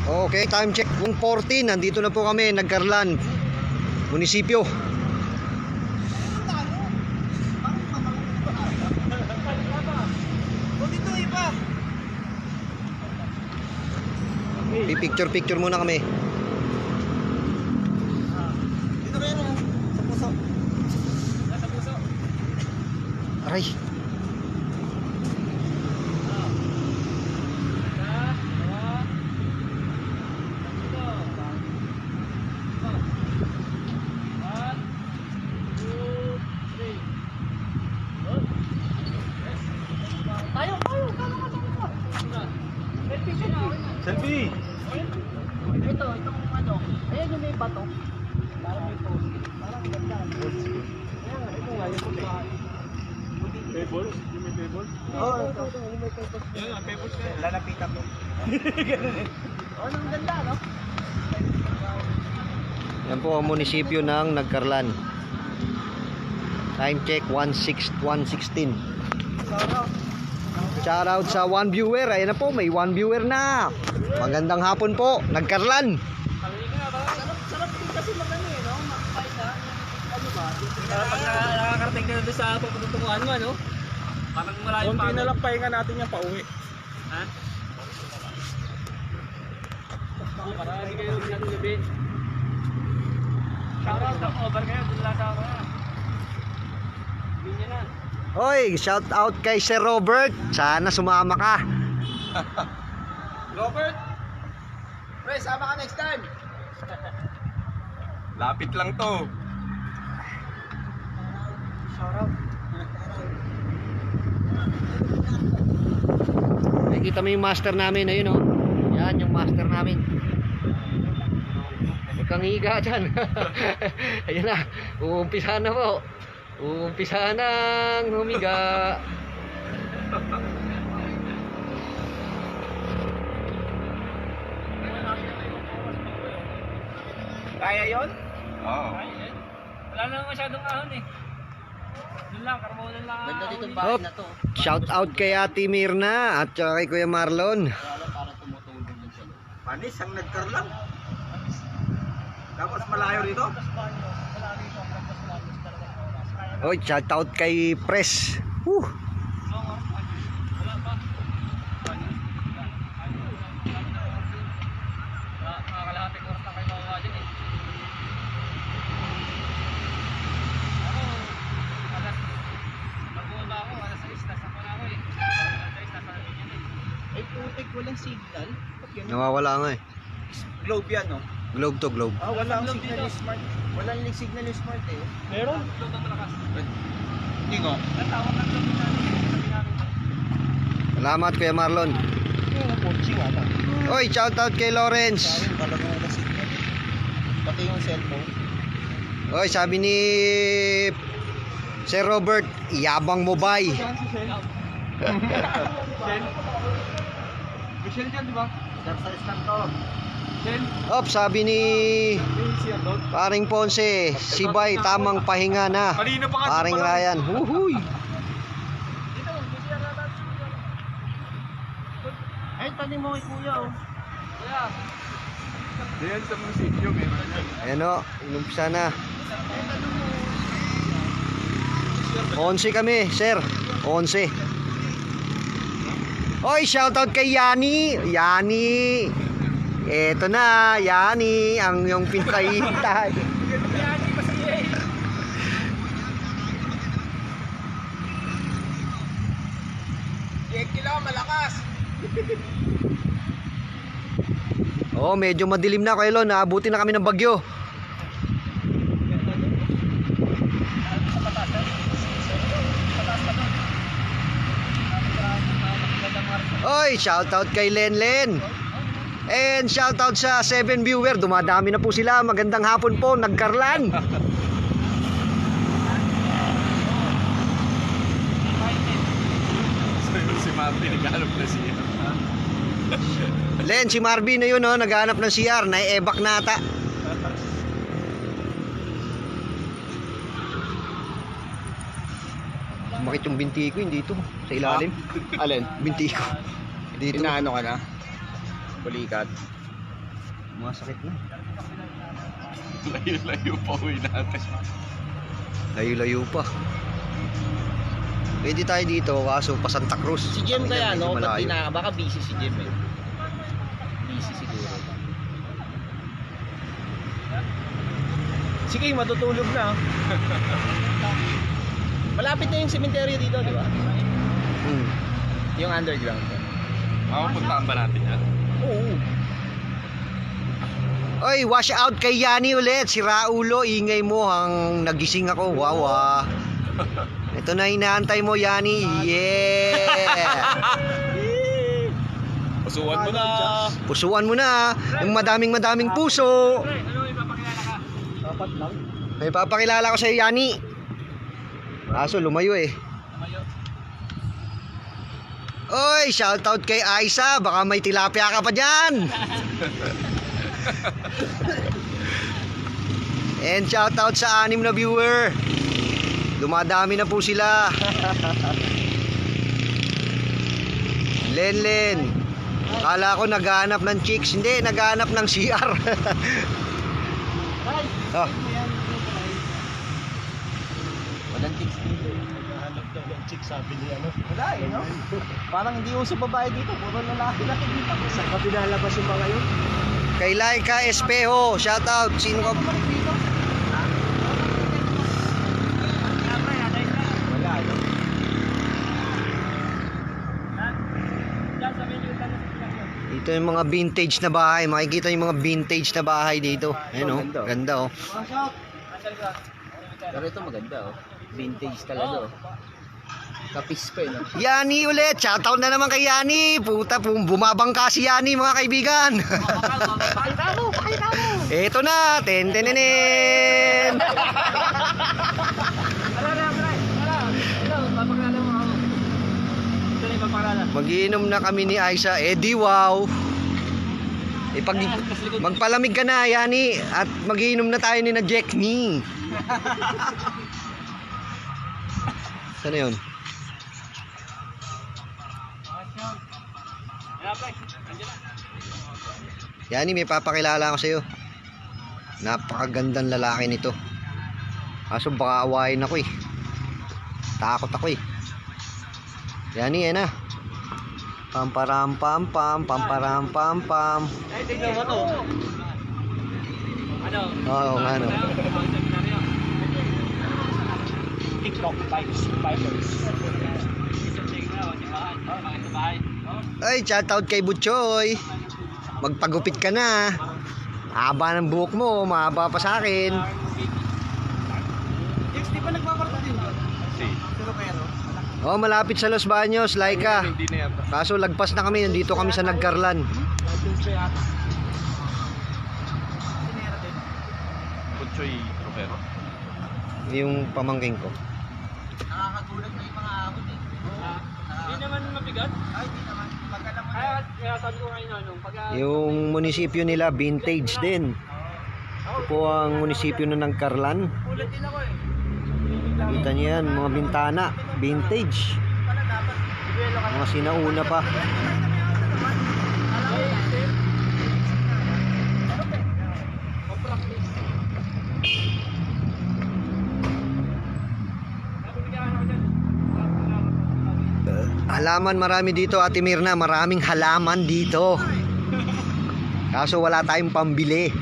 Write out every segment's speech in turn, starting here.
Okay, time check 1:14. Nandito na po kami, Nagcarlan, munisipyo. Picture muna kami. Dito kayo na, sa puso. Sa puso. Aray. Selfie! Ito, itong ano, ayan yung may bato. Parang may post. Parang ganda. Ayan, ito nga, yung puti. Pebbles? Yung may pebbles? Oo, ito, yung may pebbles. Yan nga, pebbles ka. Lalapitan mo. Oh, ang ganda, no? Yan po ang munisipyo ng Nagcarlan. Time check 1:16. Shoutout sa 1 viewer. Ayan na po, may 1 viewer na. Magandang hapon po, Nagcarlan. Sarap din kasi magano eh, no? Makakain ka. Ano ba? Pag nakakarating ka na doon sa pagtutunguhan mo, ano? Parang malayo pa. Konti na lang pahinga natin yung pauwi. Ha? Para hindi kayo natin gabi. Shoutout ako, over kayo, doon lang sa ako na. Hindi niya na. Hoy, shout out kay Sir Robert. Sana sumama ka. Robert! Pre, sama ka next time! Lapit lang to. Nakikita mo yung master namin, ayun oh. Yan yung master namin. Huwag kang higa dyan. Ayun na, uumpisa na po. Uumpisa nang humiga. Kaya yon? Oo. Wala na masyadong ahon eh. Doon lang, karmolan lang. Ganda dito ahon. bahay na to. Shout out kay Ate Mirna at saka kay Kuya Marlon. Para tumutulong din siya. Panis, ang Nagcarlan. Tapos malayo rito? Hoy, shout out kay Pres. Wala pa. Mga kalahating oras na kayo makuha dyan eh. Ako, mag-uuna ako, alas 6, nasa ko na ako eh. Alas 6, nasa linya na eh. Ay, putik, walang signal. Ba't ganun? Nawawala nga eh. Globe yan, no? Globe to globe. Ah, wala ang Globe signal dito. yung smart. Wala yung signal yung smart eh. Meron? Globe ang malakas. Hindi nga. Natawag ng globe natin. Sabi natin. Salamat Kuya Marlon. Yung kotse nga na. Hoy, shout out kay Lawrence. Sabi, talagang wala signal. Pati yung cellphone. Hoy, sabi ni Sir Robert, yabang mo bay. Michelle dyan, di ba? Exercise lang to. Michelle? Op, sabi ni Yung siya doon. Paring Ponce, si Bay, tamang pahinga na. Kanina pa nga. Paring Ryan, huhuy. Ay, tanim mo kay kuya, oh. Kuya, Diyan sa munisipyo, meron yan. Ayan o, inumpisa na. 11 kami, sir. 11. Hoy, shoutout kay Yani. Yani. Eto na, Yani, ang yung pinahintay. Kilo, malakas. Oh, medyo madilim na kayo, naabuti na kami ng bagyo. Oy, shoutout kay Lenlen. And shoutout sa 7 viewer, dumadami na po sila. Magandang hapon po, Nagcarlan. Si Martin, nagkalap na siya. Len, si Marvin na yun, oh, naghahanap ng CR, nai-ebak na ata. Bakit yung binti ko hindi ito sa ilalim? Alin? Binti ko. Dito. Inaano ka na? Balikat. Masakit na. Layo-layo pa uwi natin. Layo-layo pa. Pwede tayo dito, kaso pa Santa Cruz. Si Jem Kami kaya, medyo no? Ba't malayo. baka busy si Jem eh. Busy siguro. Sige, matutulog na. Malapit na yung sementeryo dito, di ba? Hmm. Yung underground. Makapuntaan ba natin yan? Oo. Oy, wash out kay Yani ulit. Si Raulo, ingay mo hang nagising ako. Wow, ah. Ito na inaantay mo, Yani. Yeah! Pusuan mo na. Pusuan mo na. Yung madaming puso. Ano, ipapakilala ka? Dapat lang. May papakilala ko sa'yo, Yani. Kaso lumayo eh. Tumayo. Oy, shoutout kay Aisa. Baka may tilapia ka pa dyan. And shoutout sa 6 na viewer. Dumadami na po sila. Lenlen. Kala ko naghahanap ng chicks. Hindi, naghahanap ng CR. Oh. Walang chicks dito. Hanap daw ng chick, sabi niya, ano? Wala eh, no? Parang hindi uso babae dito. Puro lalaki lang dito. Saan ka pinalabas yung mga yun? Kay Laika Espejo. Shoutout. Sino ka? Wala, no? Diyan sa menu, tanong sa pinakyo. Ito yung mga vintage na bahay. Makikita yung mga vintage na bahay dito. Ayun oh. Ganda, oh. Ganda oh. Asal ka? Pero ito maganda, oh. Vintage talaga, oh. Kapis pa, no? Yani ulit. Shoutout na naman kay Yani. Puta, bumabangka si Yani mga kaibigan. Pakita mo! Ito na. Tentenenen. Papakilala mo ako. Ito na yung papakilala. Magiinom na kami ni Aisa. Di wow. Magpalamig ka na, Yani. At magiinom na tayo ni na Jack ni. Saan na yun? Kaya, pre, nandiyan na. Yani, may papakilala ako sa'yo. Napakagandang lalaki nito. Kaso baka awayin ako eh. Takot ako eh. Yani, yan na. Pamparam pam pam, pamparam pam pam. Ay, tignan mo to. Ano? Oo, nga no. TikTok Pipers. Ay, shoutout kay Butchoy. Magpagupit ka na. Haba ng buhok mo, mahaba pa sa akin. Chicks, di ba nagpaparta din ba? Si. Pero pero? Oh, malapit sa Los Baños, Laika. Hindi na yata. Kaso lagpas na kami, nandito kami sa Nagkarlan. Kutsoy Romero. Yung pamangking ko. Nakakagulat na yung mga abot eh. Hindi naman mabigat. Ay, di naman. Pag alam mo Kaya sabi ko ngayon, ano, Yung munisipyo nila, vintage din. Ito po ang munisipyo na Nagkarlan. ulat din ako eh. Kita niyo yan, mga bintana, vintage. Mga sinauna pa. Halaman marami dito, Ate Mirna, maraming halaman dito. Kaso wala tayong pambili.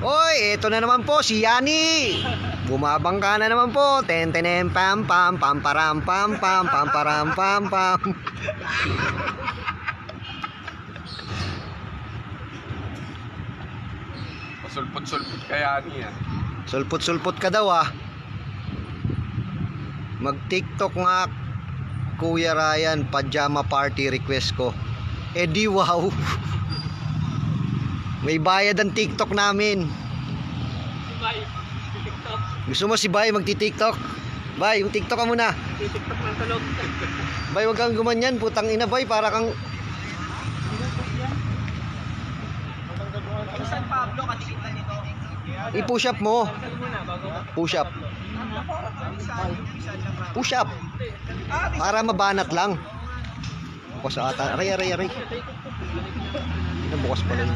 Oy, eto na naman po si Yani. Bumabangka na naman po. Tentenem pam pam pam param pam pam pam param pam pam. Pasulpot-sulpot kaya niya. Sulpot-sulpot ka daw ah. Mag-TikTok nga, Kuya Ryan, pajama party request ko. Di wow. May bayad ang TikTok namin. Bye. TikTok. Gusto mo si Bay magti-TikTok? Bay, yung TikTok ka muna. TikTok ng tulog. Bay, wag kang gumanyan, putang ina Bay, para kang San Pablo, katikit na nito. i-push up mo. Push up. Push up. Para mabanat lang. Bukas ata. Aray. Bukas pala yun.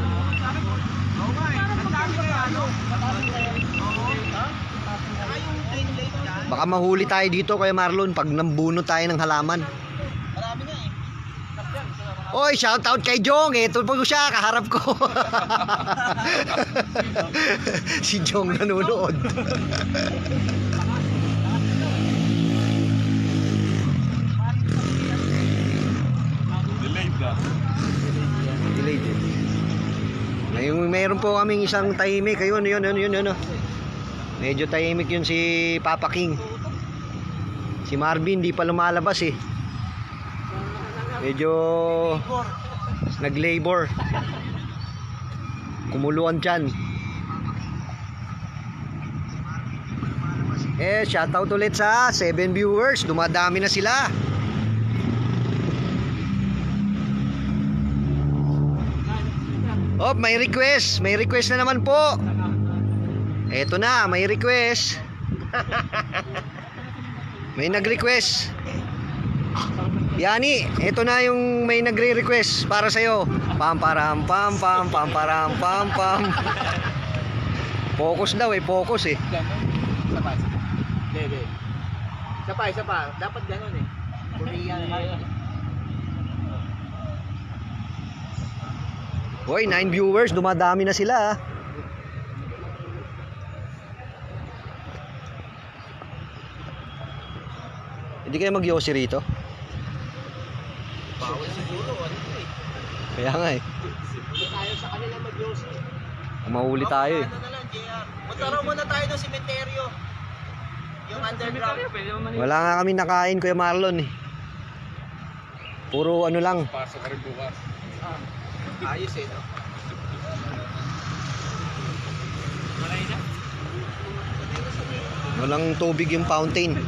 Baka mahuli tayo dito Kuya Marlon pag nambuno tayo ng halaman. Marami nga eh. Oy, shout out kay Jong. Ito po siya, kaharap ko. Si Jong nanonood. Delayed ka. Delayed eh. Mayroon po kaming isang tahimik. Ayun. Medyo tahimik yun si Papa King. Si Marvin di pa lumalabas eh. Medyo nag-labor. Kumuluan dyan. Shoutout ulit sa 7 viewers. Dumadami na sila. Oh, may request. May request na naman po. Eto na, may request. May nag-request. Yani, eto na yung may nagre-request para sa'yo. Pamparam pam pam pamparam pam pam. Focus daw focus eh. Isa pa. Dapat ganun eh. Korean. Hoy, 9 viewers, dumadami na sila. Hindi kayo mag-yosi rito? Bawal siguro. Ano eh. Kaya nga eh. Hindi tayo sa kanila mag-yosi. Mahuli tayo eh. Ano na lang, JR. Punta raw muna tayo ng sementeryo. Yung underground. Wala nga kami nakain Kuya Marlon eh. Puro ano lang. Pasok ka rin bukas. Ayos eh, no? Malay na? Walang tubig yung fountain.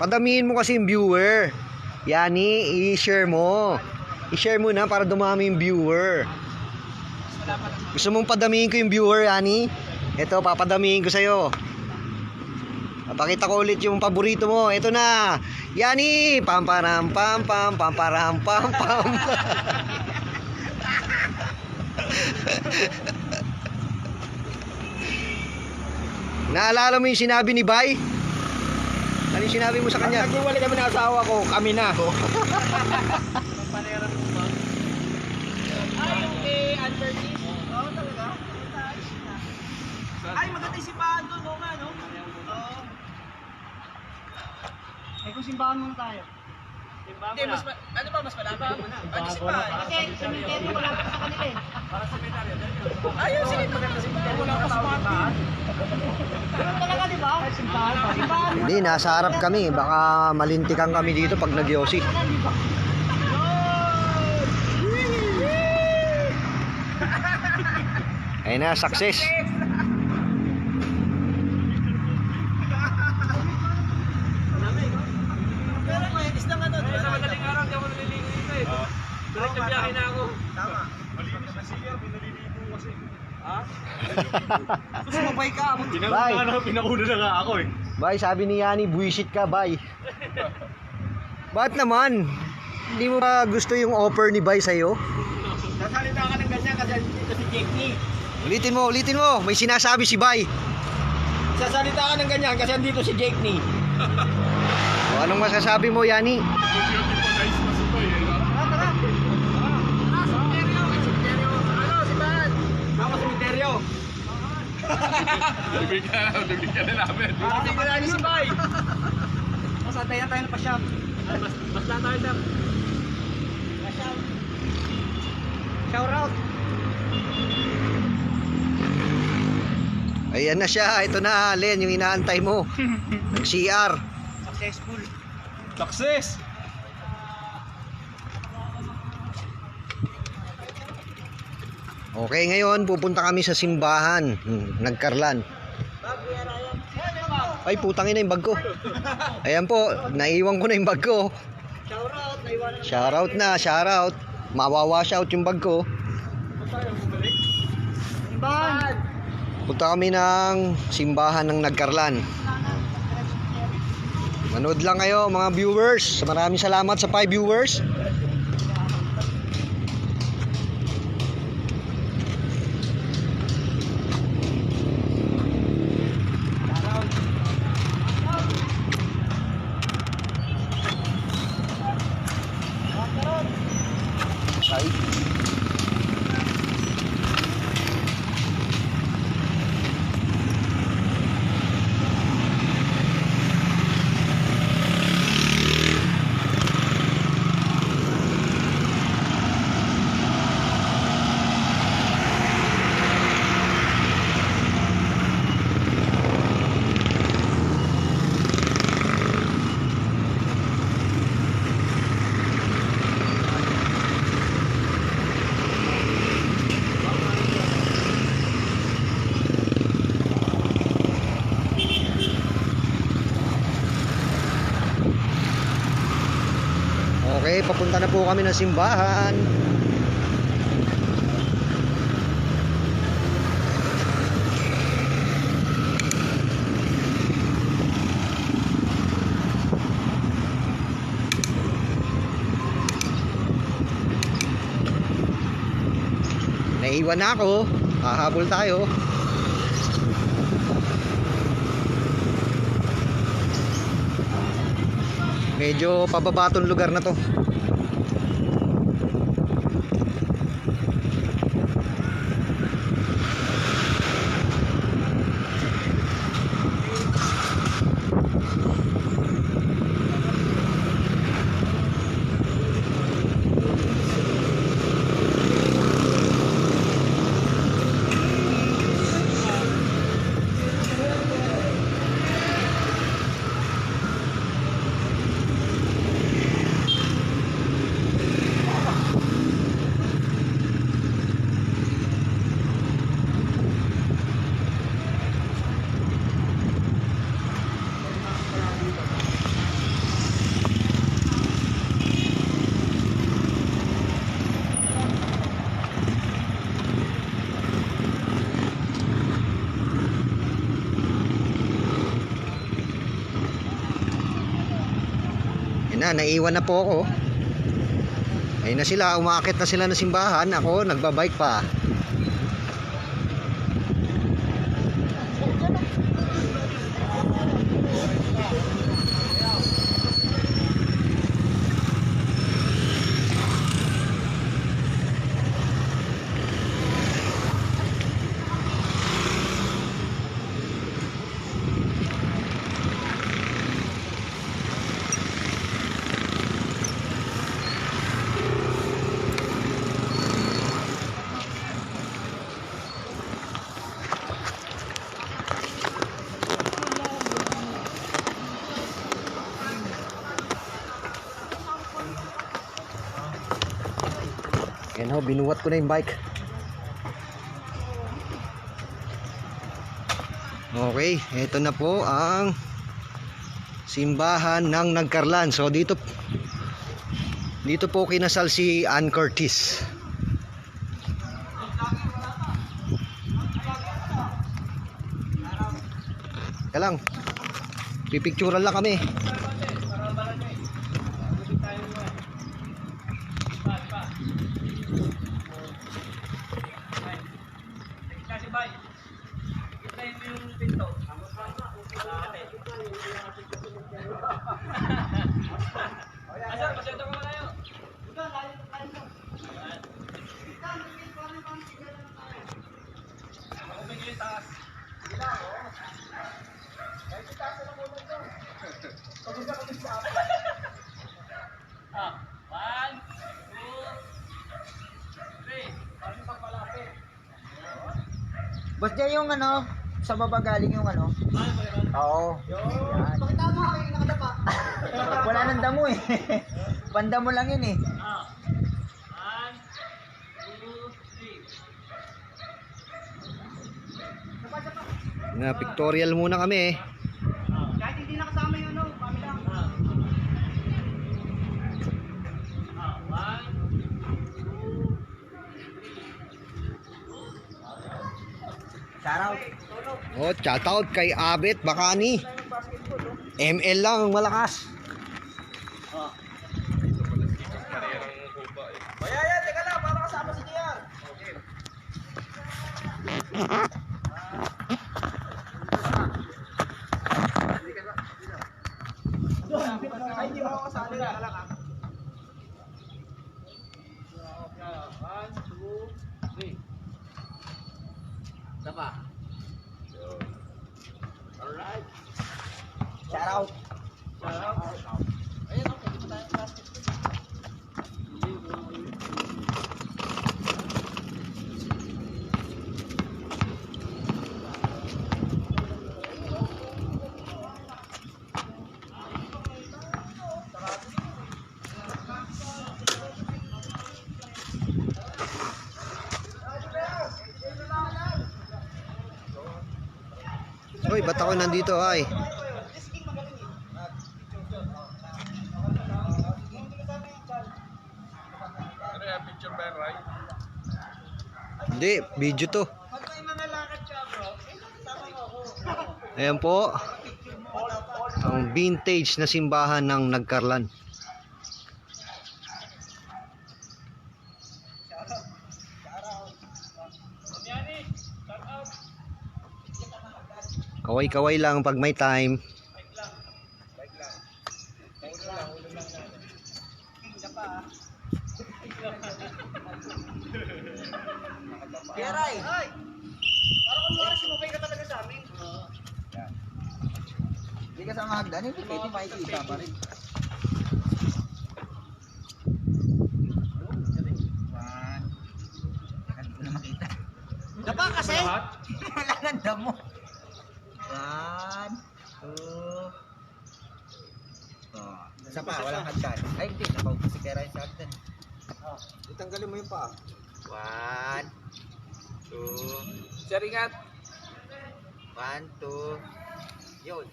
Padamihin mo kasi yung viewer. Yani, i-share mo. I-share mo na para dumami yung viewer. Gusto mong padamihin ko yung viewer, Yani? Ito, papadamihin ko sa'yo. Papakita ko ulit yung paborito mo. Ito na. Yani, pamparam pam pam pamparam pam pam. Naalala mo yung sinabi ni Bay? Ano yung sinabi mo sa kanya? Naghiwalay kami ng asawa ko, kami na. Ay, yung kay Albertis. Oo, talaga. Ay, maganda yung simbahan doon, no nga, no? Oo. Kung simbahan muna tayo. Hindi, ano ba, mas malapit? Ano simbahan? Kasi cemetery malapit sa kanila eh. Ayun, sige, maganda simbahan. Wala pa sa simbahan. Pero talaga di ba? Simbahan. Hindi, nasa harap kami. Baka malintikan kami dito pag nagyosi. Ayun na, success. Pero may is ng ano, Sa madaling araw, di ako naliligo dito eh. Direct na biyahe na ako. Tama. Malinis na siya, pinaliligo kasi. Ha? Sumabay ka. Pinauna na nga ako eh. Bay, sabi ni Yani, buwisit ka, Bay. Ba't naman? Hindi mo ba gusto yung offer ni Bay sa'yo? Sasalita ka ng ganyan kasi dito si Jake. Ulitin mo. May sinasabi si Bay. Sasalita ka ng ganyan kasi dito si Jake ni. O, anong masasabi mo, Yani? Ako cemeteryo. Bibigyan na namin. Tingnan natin si Bay. Masantayan tayo ng pasyam. Basta tayo sir. Shout out. Ayan na siya. Ito na, Len, yung inaantay mo. Nag-CR. Successful. Success! Okay, ngayon pupunta kami sa simbahan. Nagkarlan. Ay, putang ina yung bag ko. Ayan po, naiwan ko na yung bag ko. Shout out. Naiwanan na. Shoutout na, shoutout. Mawawash out yung bag ko. Simbahan. Punta kami ng simbahan ng Nagkarlan. Manood lang kayo mga viewers. Maraming salamat sa 5 viewers. Ay. Okay, papunta na po kami ng simbahan. Naiwan na ako. Hahabol tayo. Medyo pababa tong lugar na to. Naiwan na po ako. Ayun na sila, umaakit na sila ng simbahan. Ako nagbabike pa. Yan ho, binuwat ko na yung bike. Okay, ito na po ang simbahan ng Nagkarlan. So dito po kinasal si Ann Curtis. Kaya lang, pipicturan lang kami. Boss dyan yung ano, sa baba galing yung ano. Oo. Yan. Pakita mo kayo nakadapa. Wala nang damo eh. Pandamo lang yun eh. Na pictorial muna kami eh. Kahit hindi nakasama yun, no? Kami lang. Shout out. Oh, shout out kay Abet Bakani. Basketball, no? ML lang ang malakas. Kaya yan, teka lang, para kasama si JR. Ay, hindi mo ako kasali. Teka lang ah. 1, 2, 3. Tapa. Alright. Shout out. Ayan, okay. Di ba tayo plastic? Uy, ba't ako nandito ay? Hindi, video to. Pag may mga lakad ka bro, sama mo ako. Ayan po. Ang vintage na simbahan ng Nagkarlan. Kaway-kaway lang pag may time. Peray! Ay! Parang kung mga sumukay ka talaga sa amin. Hindi ka sa mahagdan, hindi pwede makikita pa rin. Hindi ko na makita. Dapa kasi! Wala nang damo. 1, 2. Isa pa, walang hagdan. Ay, hindi. Napaupo si Peray sa hagdan. Itanggalin mo yung paa. 1, 2. Sir, ingat. 1, 2. Yun.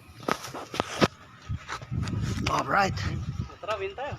Alright. Tara, win tayo.